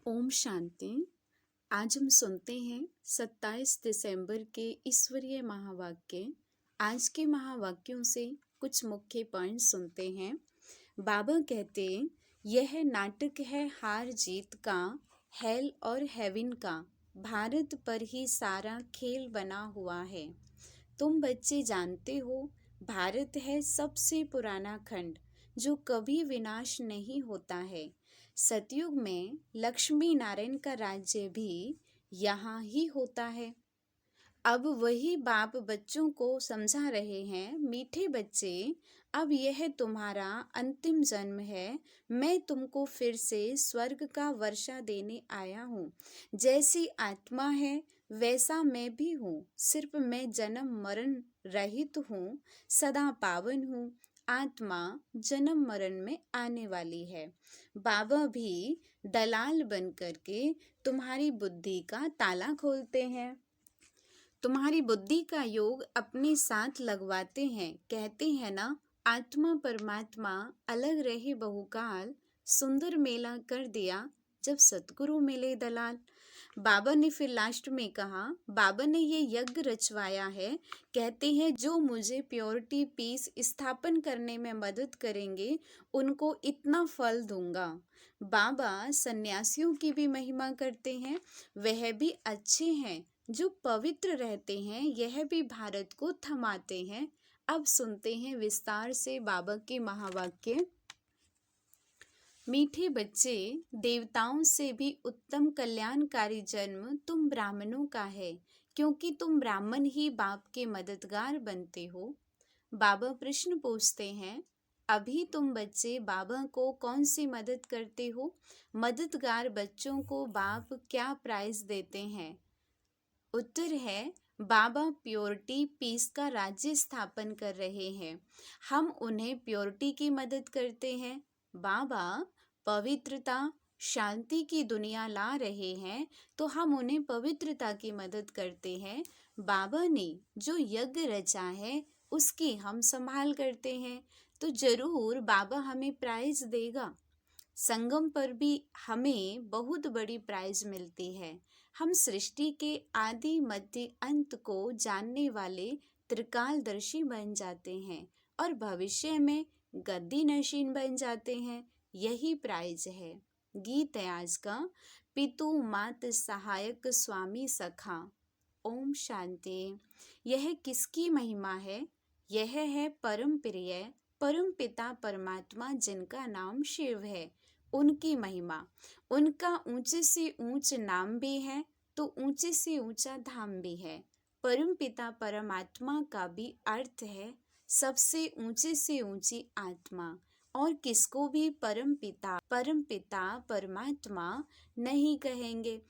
ओम शांति। आज हम सुनते हैं 27 दिसंबर के ईश्वरीय महावाक्य। आज के महावाक्यों से कुछ मुख्य पॉइंट सुनते हैं। बाबा कहते, यह नाटक है हार जीत का, हेल और हेवन का, भारत पर ही सारा खेल बना हुआ है। तुम बच्चे जानते हो, भारत है सबसे पुराना खंड जो कभी विनाश नहीं होता है। सतयुग में लक्ष्मी नारायण का राज्य भी यहाँ ही होता है। अब वही बाप बच्चों को समझा रहे हैं, मीठे बच्चे, अब यह तुम्हारा अंतिम जन्म है। मैं तुमको फिर से स्वर्ग का वर्षा देने आया हूँ। जैसी आत्मा है वैसा मैं भी हूँ, सिर्फ मैं जन्म मरण रहित हूँ, सदा पावन हूँ। आत्मा जन्म मरण में आने वाली है। बाबा भी दलाल बन करके तुम्हारी बुद्धि का ताला खोलते हैं, तुम्हारी बुद्धि का योग अपने साथ लगवाते हैं। कहते हैं ना, आत्मा परमात्मा अलग रहे बहुकाल, सुंदर मेला कर दिया जब सतगुरु मिले दलाल। बाबा ने फिर लास्ट में कहा, बाबा ने ये यज्ञ रचवाया है। कहते हैं जो मुझे प्योरिटी पीस स्थापन करने में मदद करेंगे उनको इतना फल दूंगा। बाबा सन्यासियों की भी महिमा करते हैं, वह भी अच्छे हैं। जो पवित्र रहते हैं यह भी भारत को थमाते हैं। अब सुनते हैं विस्तार से बाबा के महावाक्य। मीठे बच्चे, देवताओं से भी उत्तम कल्याणकारी जन्म तुम ब्राह्मणों का है, क्योंकि तुम ब्राह्मण ही बाप के मददगार बनते हो। बाबा प्रश्न पूछते हैं, अभी तुम बच्चे बाबा को कौन सी मदद करते हो? मददगार बच्चों को बाप क्या प्राइज देते हैं? उत्तर है, बाबा प्योरिटी पीस का राज्य स्थापन कर रहे हैं। हम उन्हें प्योरिटी की मदद करते हैं। बाबा पवित्रता शांति की दुनिया ला रहे हैं, तो हम उन्हें पवित्रता की मदद करते हैं। बाबा ने जो यज्ञ रचा है उसकी हम संभाल करते हैं, तो जरूर बाबा हमें प्राइज देगा। संगम पर भी हमें बहुत बड़ी प्राइज मिलती है। हम सृष्टि के आदि मध्य अंत को जानने वाले त्रिकालदर्शी बन जाते हैं और भविष्य में गद्दी नशीन बन जाते हैं। यही प्राइज है। गीत है आज का, पितु मात सहायक स्वामी सखा। ओम शांति। यह किसकी महिमा है? यह है परम प्रिय परम पिता परमात्मा जिनका नाम शिव है, उनकी महिमा। उनका ऊंचे से ऊंच नाम भी है तो ऊंचे से ऊंचा धाम भी है। परम पिता परमात्मा का भी अर्थ है सबसे ऊंचे से ऊंची आत्मा। और किसको भी परम पिता परमात्मा नहीं कहेंगे।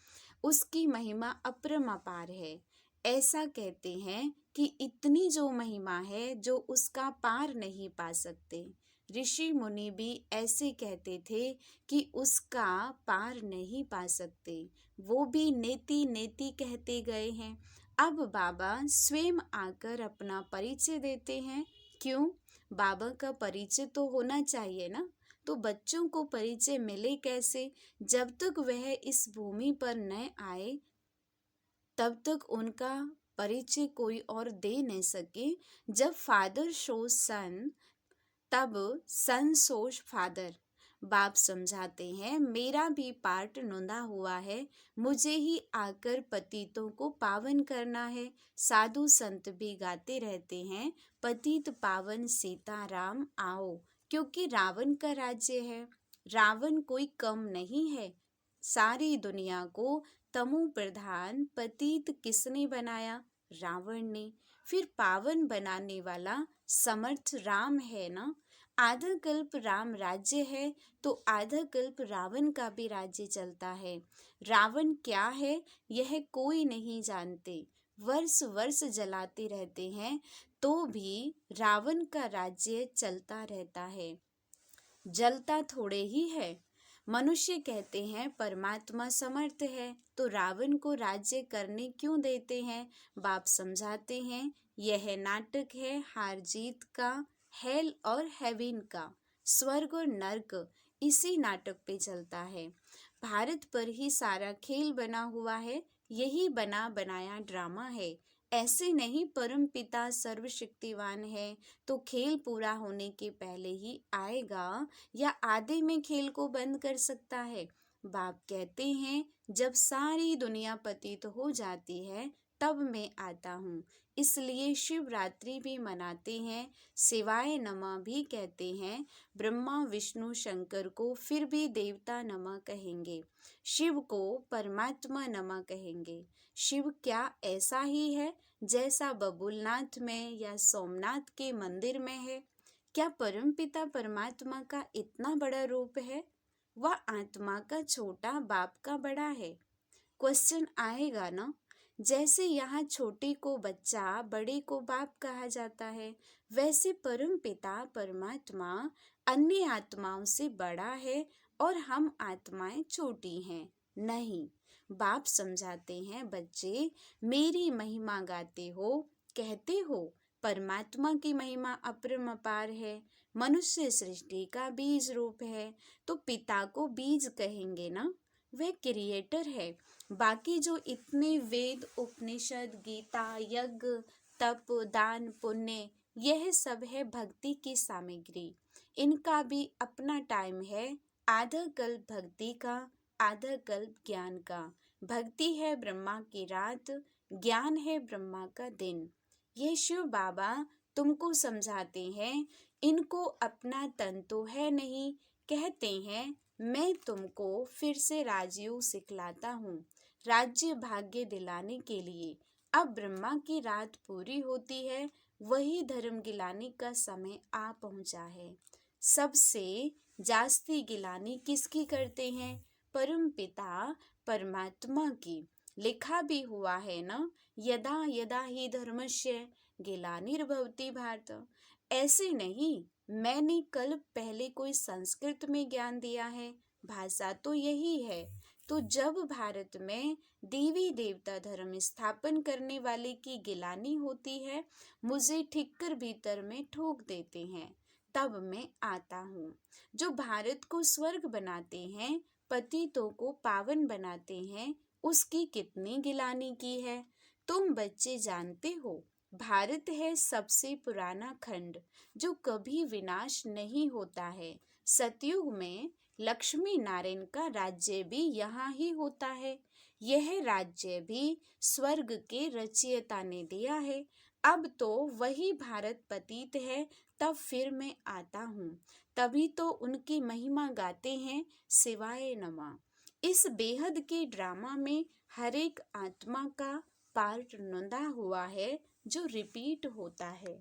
उसकी महिमा अपरंपार है। ऐसा कहते हैं कि इतनी जो महिमा है जो उसका पार नहीं पा सकते। ऋषि मुनि भी ऐसे कहते थे कि उसका पार नहीं पा सकते, वो भी नेति नेति कहते गए हैं। अब बाबा स्वयं आकर अपना परिचय देते हैं। क्यों? बाबा का परिचय तो होना चाहिए ना। तो बच्चों को परिचय मिले कैसे? जब तक वह इस भूमि पर न आए तब तक उनका परिचय कोई और दे नहीं सके। जब फादर शोज सन तब सन सोज फादर। बाप समझाते हैं, मेरा भी पार्ट नोंदा हुआ है, मुझे ही आकर पतितों को पावन करना है। साधु संत भी गाते रहते हैं, पतित पावन सीताराम आओ, क्योंकि रावण का राज्य है। रावण कोई कम नहीं है। सारी दुनिया को तमो प्रधान पतित किसने बनाया? रावण ने। फिर पावन बनाने वाला समर्थ राम है ना। आधा कल्प राम राज्य है तो आधा कल्प रावण का भी राज्य चलता है। रावण क्या है यह कोई नहीं जानते। वर्ष वर्ष जलाते रहते हैं तो भी रावण का राज्य चलता रहता है, जलता थोड़े ही है। मनुष्य कहते हैं परमात्मा समर्थ है तो रावण को राज्य करने क्यों देते हैं? बाप समझाते हैं, यह नाटक है हार जीत का, हेल और हेवन का। स्वर्ग और नर्क इसी नाटक पे चलता है। भारत पर ही सारा खेल बना हुआ है, यही बना बनाया ड्रामा है। ऐसे नहीं परम पिता सर्वशक्तिवान है तो खेल पूरा होने के पहले ही आएगा या आधे में खेल को बंद कर सकता है। बाप कहते हैं जब सारी दुनिया पतित हो जाती है तब मैं आता हूँ। इसलिए शिवरात्रि भी मनाते हैं, शिवाय नमः भी कहते हैं। ब्रह्मा विष्णु शंकर को फिर भी देवता नमः कहेंगे, शिव को परमात्मा नमः कहेंगे। शिव क्या ऐसा ही है जैसा बबुलनाथ में या सोमनाथ के मंदिर में है? क्या परमपिता परमात्मा का इतना बड़ा रूप है? वह आत्मा का छोटा बाप का बड़ा है। क्वेश्चन आएगा ना, जैसे यहाँ छोटे को बच्चा बड़े को बाप कहा जाता है, वैसे परम पिता परमात्मा अन्य आत्माओं से बड़ा है और हम आत्माएं छोटी हैं। नहीं, बाप समझाते हैं बच्चे मेरी महिमा गाते हो, कहते हो परमात्मा की महिमा अपरंपार है, मनुष्य सृष्टि का बीज रूप है, तो पिता को बीज कहेंगे ना, वह क्रिएटर है। बाकी जो इतने वेद उपनिषद गीता यज्ञ तप दान पुण्य यह सब है भक्ति की सामग्री, इनका भी अपना टाइम है। आधा कल्प भक्ति का, आधा कल्प ज्ञान का। भक्ति है ब्रह्मा की रात, ज्ञान है ब्रह्मा का दिन। ये शिव बाबा तुमको समझाते हैं, इनको अपना तन तो है नहीं। कहते हैं मैं तुमको फिर से राजयोग सिखलाता हूँ, राज्य भाग्य दिलाने के लिए। अब ब्रह्मा की रात पूरी होती है, वही धर्म गिलाने का समय आ पहुँचा है। सबसे जास्ती गिलानी किसकी करते हैं? परम पिता परमात्मा की। लिखा भी हुआ है ना, यदा यदा ही धर्मस्य ग्लानिर्भवति भारत। ऐसे नहीं, मैंने कल पहले कोई संस्कृत में ज्ञान दिया है, भाषा तो यही है। तो जब भारत में देवी देवता धर्म स्थापन करने वाले की गिलानी होती है, मुझे ठिक्कर भीतर में ठोक देते हैं, तब मैं आता हूँ। जो भारत को स्वर्ग बनाते हैं, पतितों को पावन बनाते हैं, उसकी कितनी गिलानी की है। तुम बच्चे जानते हो, भारत है सबसे पुराना खंड जो कभी विनाश नहीं होता है। सतयुग में लक्ष्मी नारायण का राज्य भी यहाँ ही होता है। यह राज्य भी स्वर्ग के रचयिता ने दिया है। अब तो वही भारत पतित है, तब फिर मैं आता हूँ, तभी तो उनकी महिमा गाते हैं, शिवाय नमः। इस बेहद के ड्रामा में हर एक आत्मा का पार्ट नोंदा हुआ है जो रिपीट होता है,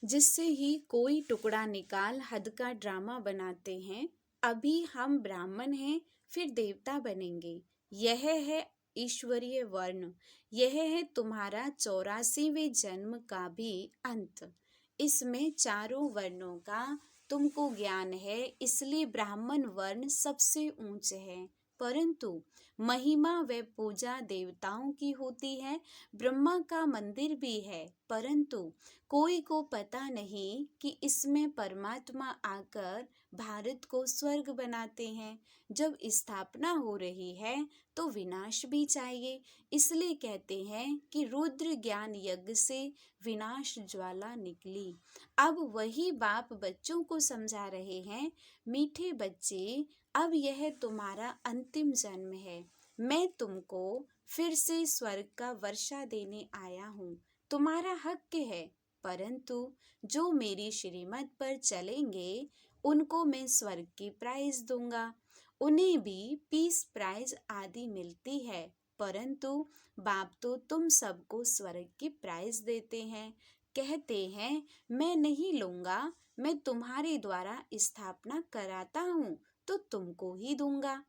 जिससे ही कोई टुकड़ा निकाल हद का ड्रामा बनाते हैं। अभी हम ब्राह्मण हैं, फिर देवता बनेंगे। यह है ईश्वरीय वर्ण, यह है तुम्हारा 84वें जन्म का भी अंत। इसमें चारों वर्णों का तुमको ज्ञान है, इसलिए ब्राह्मण वर्ण सबसे ऊंच है। परंतु महिमा व पूजा देवताओं की होती है। ब्रह्मा का मंदिर भी है, परंतु कोई को पता नहीं कि इसमें परमात्मा आकर भारत को स्वर्ग बनाते हैं। जब स्थापना हो रही है तो विनाश भी चाहिए, इसलिए कहते हैं कि रुद्र ज्ञान यज्ञ से विनाश ज्वाला निकली। अब वही बाप बच्चों को समझा रहे हैं, मीठे बच्चे, अब यह तुम्हारा अंतिम जन्म है। मैं तुमको फिर से स्वर्ग का वर्षा देने आया हूँ, तुम्हारा हक है। परंतु जो मेरी श्रीमत पर चलेंगे उनको मैं स्वर्ग की प्राइज दूंगा। उन्हें भी पीस प्राइज आदि मिलती है, परंतु बाप तो तुम सबको स्वर्ग की प्राइज देते हैं। कहते हैं मैं नहीं लूंगा, मैं तुम्हारे द्वारा स्थापना कराता हूँ तो तुमको ही दूंगा।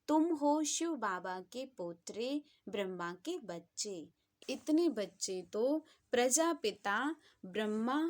तुम हो शिव बाबा के पोत्रे, ब्रह्मा के बच्चे। इतने बच्चे तो प्रजापिता ब्रह्मा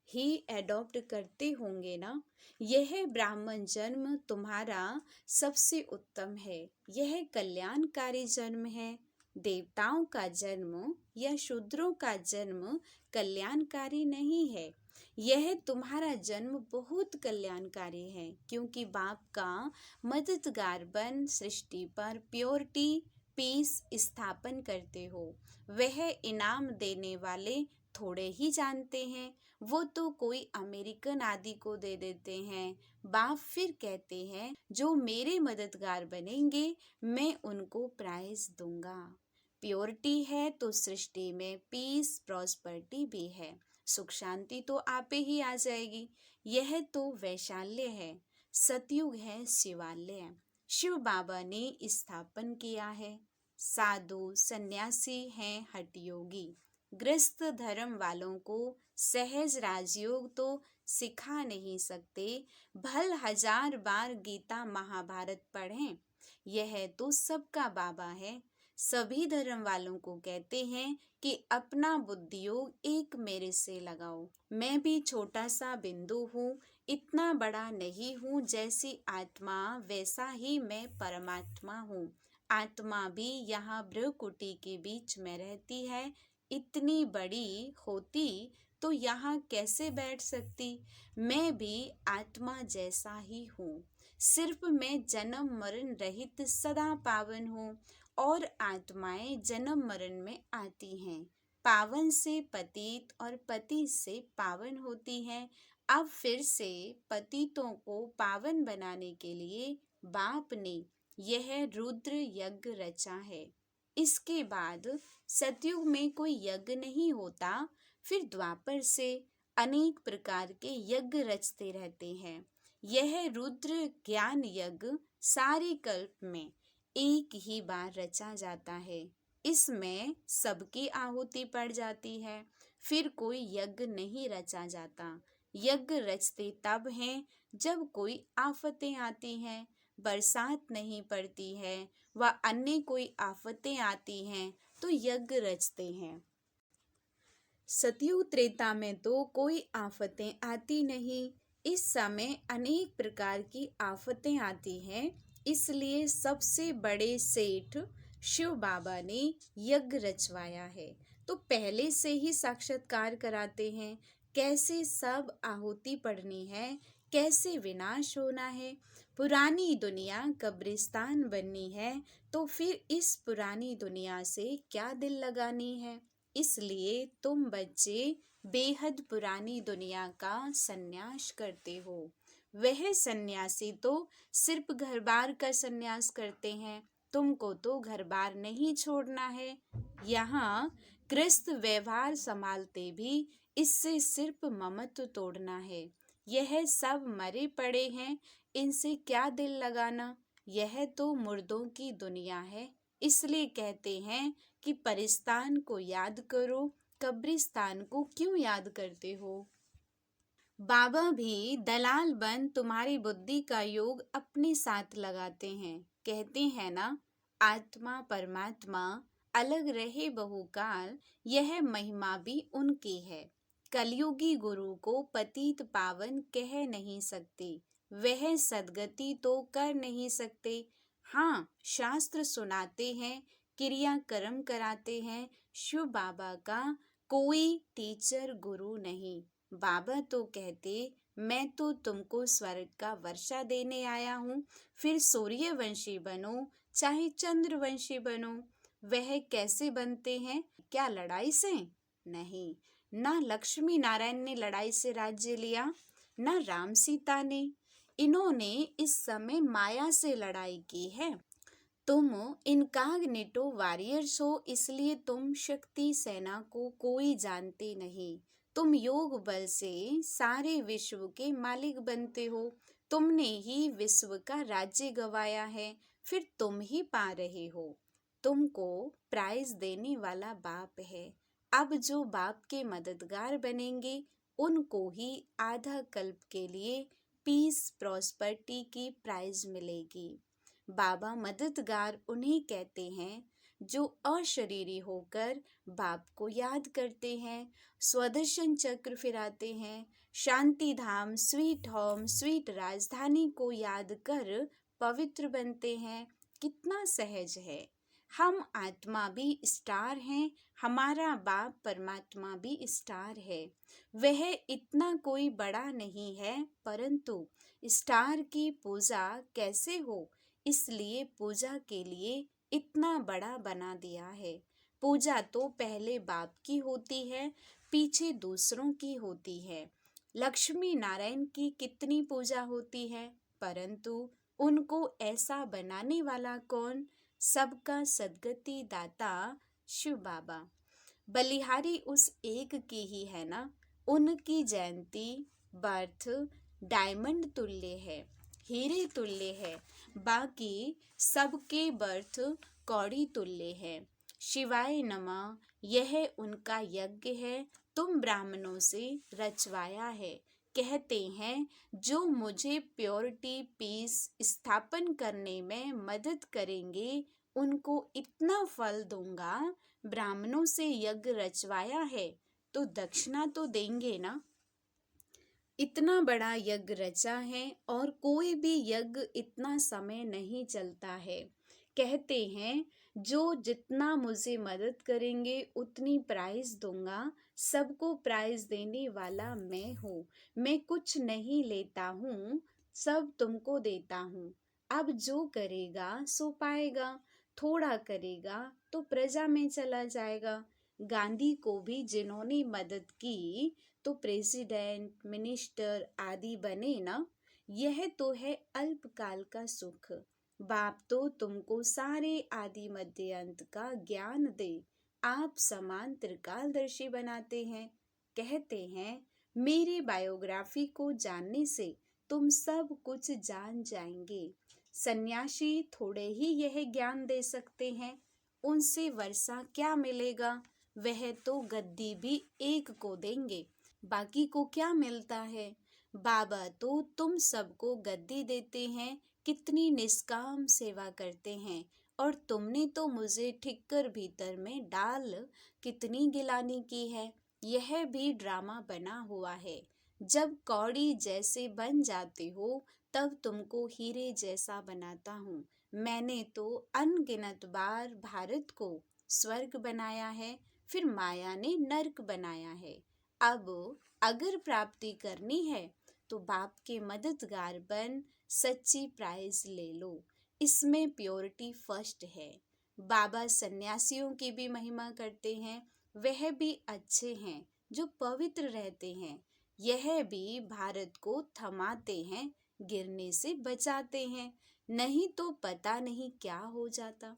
ही एडॉप्ट करते होंगे ना। यह ब्राह्मण जन्म तुम्हारा सबसे उत्तम है, यह कल्याणकारी जन्म है। देवताओं का जन्म या शूद्रों का जन्म कल्याणकारी नहीं है। यह तुम्हारा जन्म बहुत कल्याणकारी है, क्योंकि बाप का मददगार बन सृष्टि पर प्योरिटी पीस स्थापन करते हो। वह इनाम देने वाले थोड़े ही जानते हैं, वो तो कोई अमेरिकन आदि को दे देते हैं। बाप फिर कहते हैं, जो मेरे मददगार बनेंगे मैं उनको प्राइज दूंगा। प्योरिटी है तो सृष्टि में पीस प्रॉस्पर्टी भी है, सुख शांति तो आपे ही आ जाएगी। यह तो वैशाल्य है, सतयुग है शिवालय, शिव बाबा ने स्थापन किया है। साधु सन्यासी हैं हठयोगी, गृहस्थ धर्म वालों को सहज राजयोग तो सिखा नहीं सकते। भल 1000 बार गीता महाभारत पढ़ें, यह तो सबका बाबा है। सभी धर्म वालों को कहते हैं कि अपना बुद्धियोग एक मेरे से लगाओ। मैं भी छोटा सा बिंदु हूँ, इतना बड़ा नहीं हूँ। जैसी आत्मा वैसा ही मैं परमात्मा हूँ। आत्मा भी यहाँ ब्रह्मकुटी के बीच में रहती है। इतनी बड़ी होती तो यहाँ कैसे बैठ सकती। मैं भी आत्मा जैसा ही हूँ, सिर्फ मैं जन्म मरण रहित सदा पावन हूँ, और आत्माएं जन्म मरण में आती हैं। पावन से पतित और पतित से पावन होती हैं। अब फिर से पतितों को पावन बनाने के लिए बाप ने यह रुद्र यज्ञ रचा है। इसके बाद सतयुग में कोई यज्ञ नहीं होता, फिर द्वापर से अनेक प्रकार के यज्ञ रचते रहते हैं। यह रुद्र ज्ञान यज्ञ सारे कल्प में एक ही बार रचा जाता है। इसमें सबकी आहुति पड़ जाती है, फिर कोई यज्ञ नहीं रचा जाता। यज्ञ रचते तब हैं जब कोई आफतें आती हैं, बरसात नहीं पड़ती है व अन्य कोई आफतें आती हैं तो यज्ञ रचते हैं। सतयुग त्रेता में तो कोई आफतें आती नहीं। इस समय अनेक प्रकार की आफतें आती हैं, इसलिए सबसे बड़े सेठ शिव बाबा ने यज्ञ रचवाया है। तो पहले से ही साक्षात्कार कराते हैं, कैसे सब आहुति पड़नी है, कैसे विनाश होना है। पुरानी दुनिया कब्रिस्तान बननी है, तो फिर इस पुरानी दुनिया से क्या दिल लगानी है। इसलिए तुम बच्चे बेहद पुरानी दुनिया का सन्यास करते हो। वह सन्यासी तो सिर्फ घर बार का सन्यास करते हैं, तुमको तो घर बार नहीं छोड़ना है। यहाँ गृहस्थ व्यवहार संभालते भी इससे सिर्फ ममत्व तोड़ना है। यह सब मरे पड़े हैं, इनसे क्या दिल लगाना। यह तो मुर्दों की दुनिया है, इसलिए कहते हैं कि परिस्तान को याद करो, कब्रिस्तान को क्यों याद करते हो। बाबा भी दलाल बन तुम्हारी बुद्धि का योग अपने साथ लगाते हैं। कहते हैं ना, आत्मा परमात्मा अलग रहे बहुकाल, यह महिमा भी उनकी है। कलयुगी गुरु को पतित पावन कह नहीं सकते, वह सदगति तो कर नहीं सकते। हाँ, शास्त्र सुनाते हैं, क्रिया कर्म कराते हैं। शिव बाबा का कोई टीचर गुरु नहीं। बाबा तो कहते, मैं तो तुमको स्वर्ग का वर्षा देने आया हूँ, फिर सूर्यवंशी बनो चाहे चंद्रवंशी बनो। वह कैसे बनते हैं, क्या लड़ाई से? नहीं, ना लक्ष्मी नारायण ने लड़ाई से राज्य लिया, ना राम सीता ने। इन्होंने इस समय माया से लड़ाई की है। तुम इनकॉग्निटो वॉरियर्स हो, इसलिए तुम शक्ति सेना को कोई जानते नहीं। तुम योग बल से सारे विश्व के मालिक बनते हो। तुमने ही विश्व का राज्य गवाया है, फिर तुम ही पा रहे हो। तुमको प्राइज देने वाला बाप है। अब जो बाप के मददगार बनेंगे, उनको ही आधा कल्प के लिए पीस प्रॉस्पर्टी की प्राइज मिलेगी। बाबा मददगार उन्हें कहते हैं जो अशरीरी होकर बाप को याद करते हैं, स्वदर्शन चक्र फिराते हैं, शांति धाम स्वीट होम स्वीट राजधानी को याद कर पवित्र बनते हैं। कितना सहज है। हम आत्मा भी स्टार हैं, हमारा बाप परमात्मा भी स्टार है। वह इतना कोई बड़ा नहीं है, परंतु स्टार की पूजा कैसे हो, इसलिए पूजा के लिए इतना बड़ा बना दिया है। पूजा तो पहले बाप की होती है, पीछे दूसरों की होती है। लक्ष्मी नारायण की कितनी पूजा होती है, परंतु उनको ऐसा बनाने वाला कौन? सबका सद्गति दाता शिव बाबा। बलिहारी उस एक की ही है ना। उनकी जयंती बर्थ डायमंड तुल्य है, हीरे तुल्य है। बाकी सबके बर्थ कौड़ी तुल्य है। शिवाय नमः, यह उनका यज्ञ है, तुम ब्राह्मणों से रचवाया है। कहते हैं जो मुझे प्योरिटी पीस स्थापन करने में मदद करेंगे उनको इतना फल दूंगा। ब्राह्मणों से यज्ञ रचवाया है तो दक्षिणा तो देंगे ना। इतना बड़ा यज्ञ रचा है और कोई भी यज्ञ इतना समय नहीं चलता है। कहते हैं जो जितना मुझे मदद करेंगे उतनी प्राइज दूंगा। सबको प्राइज देने वाला मैं हूँ। मैं कुछ नहीं लेता हूँ, सब तुमको देता हूँ। अब जो करेगा सो पाएगा, थोड़ा करेगा तो प्रजा में चला जाएगा। गांधी को भी जिन्होंने मदद की तो प्रेसिडेंट मिनिस्टर आदि बने ना। यह तो है अल्पकाल का सुख। बाप तो तुमको सारे आदि मध्य अंत का ज्ञान दे, आप समान त्रिकालदर्शी बनाते हैं। कहते हैं मेरी बायोग्राफी को जानने से तुम सब कुछ जान जाएंगे। सन्यासी थोड़े ही यह ज्ञान दे सकते हैं, उनसे वर्षा क्या मिलेगा। वह तो गद्दी भी एक को देंगे, बाकी को क्या मिलता है। बाबा तो तुम सबको गद्दी देते हैं, कितनी निष्काम सेवा करते हैं। और तुमने तो मुझे ठिक्कर भीतर में डाल कितनी गिलानी की है। यह भी ड्रामा बना हुआ है। जब कौड़ी जैसे बन जाते हो तब तुमको हीरे जैसा बनाता हूँ। मैंने तो अनगिनत बार भारत को स्वर्ग बनाया है, फिर माया ने नर्क बनाया है। अब अगर प्राप्ति करनी है तो बाप के मददगार बन सच्ची प्राइज ले लो। इसमें प्योरिटी फर्स्ट है। बाबा सन्यासियों की भी महिमा करते हैं, वह भी अच्छे हैं जो पवित्र रहते हैं। यह भी भारत को थमाते हैं, गिरने से बचाते हैं, नहीं तो पता नहीं क्या हो जाता।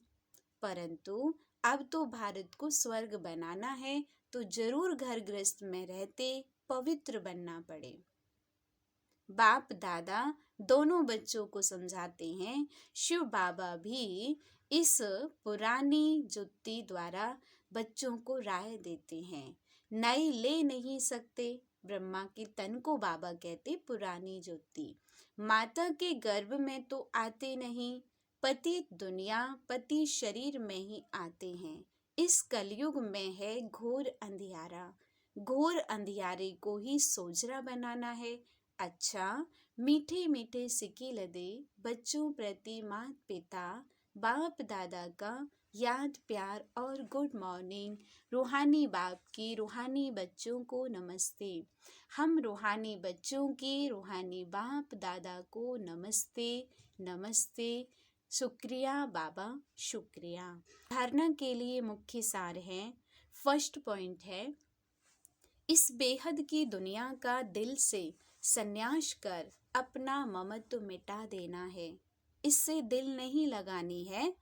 परंतु अब तो भारत को स्वर्ग बनाना है तो जरूर घर गृहस्थ में रहते पवित्र बनना पड़े। बाप दादा दोनों बच्चों को समझाते हैं। शिव बाबा भी इस पुरानी जुत्ती द्वारा बच्चों को राय देते हैं। नई ले नहीं सकते। ब्रह्मा के तन को बाबा कहते पुरानी जुत्ती। माता के गर्भ में तो आते नहीं, पति दुनिया पति शरीर में ही आते हैं। इस कलयुग में है घोर अंधियारा, घोर अंधियारे को ही सोजरा बनाना है। अच्छा, मीठे मीठे सिक्के लदे बच्चों प्रति माता पिता बाप दादा का याद प्यार और गुड मॉर्निंग। रूहानी बाप की रूहानी बच्चों को नमस्ते। हम रूहानी बच्चों के रूहानी बाप दादा को नमस्ते नमस्ते। शुक्रिया बाबा, शुक्रिया। धारणा के लिए मुख्य सार है। फर्स्ट पॉइंट है, इस बेहद की दुनिया का दिल से संन्यास कर अपना ममत्व मिटा देना है, इससे दिल नहीं लगानी है।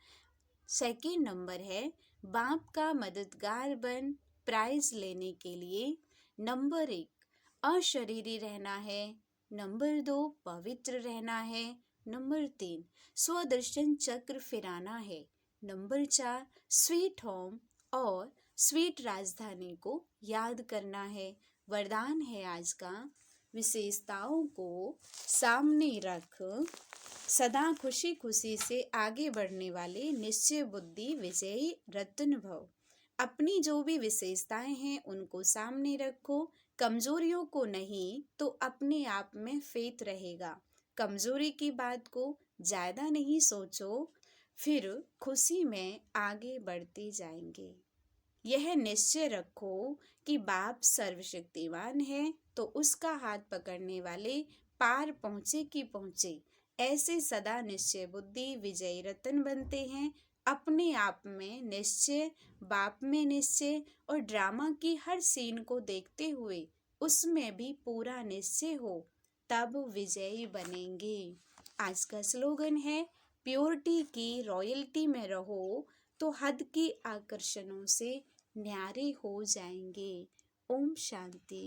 सेकंड नंबर है, बाप का मददगार बन प्राइज लेने के लिए। नंबर 1, अशरीरी रहना है। नंबर 2, पवित्र रहना है। नंबर 3, स्वदर्शन चक्र फिराना है। नंबर 4, स्वीट होम और स्वीट राजधानी को याद करना है। वरदान है आज का, विशेषताओं को सामने रख सदा खुशी खुशी से आगे बढ़ने वाले निश्चय बुद्धि विजयी रत्न भव। अपनी जो भी विशेषताएं हैं उनको सामने रखो, कमजोरियों को नहीं, तो अपने आप में फेथ रहेगा। कमजोरी की बात को ज्यादा नहीं सोचो, फिर खुशी में आगे बढ़ते जाएंगे। यह निश्चय रखो कि बाप सर्वशक्तिमान है, तो उसका हाथ पकड़ने वाले पार पहुंचे कि पहुंचे। ऐसे सदा निश्चय बुद्धि विजयी रतन बनते हैं। अपने आप में निश्चय, बाप में निश्चय और ड्रामा की हर सीन को देखते हुए उसमें भी पूरा निश्चय हो, तब विजयी बनेंगे। आज का स्लोगन है, प्योरिटी की रॉयल्टी में रहो तो हद के आकर्षणों से न्यारे हो जाएंगे। ओम शांति।